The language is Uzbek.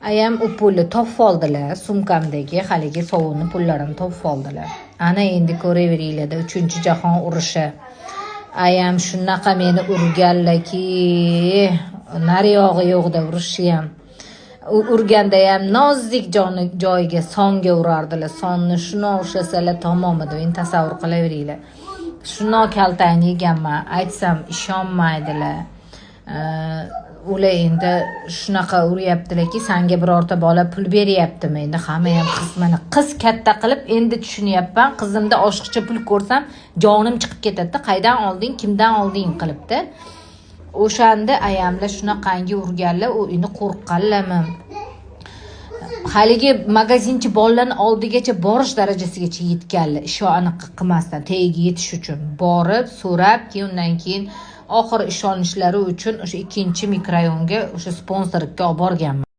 Ayam u pulni topib oldilar, sumkamdagi haligi sovunni pullarini topib oldilar. Ana endi ko'raveringlar-da, 3-jahon urushi. Ayam shunaqa meni urganlarki, nariyog'i yo'qda urishi ham. Urganda ham nozik joyiga songa urardilar. Sonni shundoq ushlasalar tamom edi. Endi tasavvur qilaveringlar. Shundoq kaltani yeganman, aytsam ishonmaydilar. Ular endi shunaqa uryaptilarki, senga birorta bola pul beryaptimi? Endi hamma ham qiz, mana qiz katta qilib endi tushunyapman. Qizimda oshiqcha pul ko'rsam, jonim chiqib ketadi. Qaydan olding, kimdan olding qilibdi. O'shanda ayamlar shunaqangi urganlar, u endi qo'rqqanlarmi? Haligi magazinchi bolalarning oldigacha borish darajasigacha yetganlar, ishonni qilmasdan, tagiga yetish uchun borib, so'rab, undan keyin oxir ishonishlari uchun o'sha 2-mikrorayonga o'sha sponsorlikka olib borganman.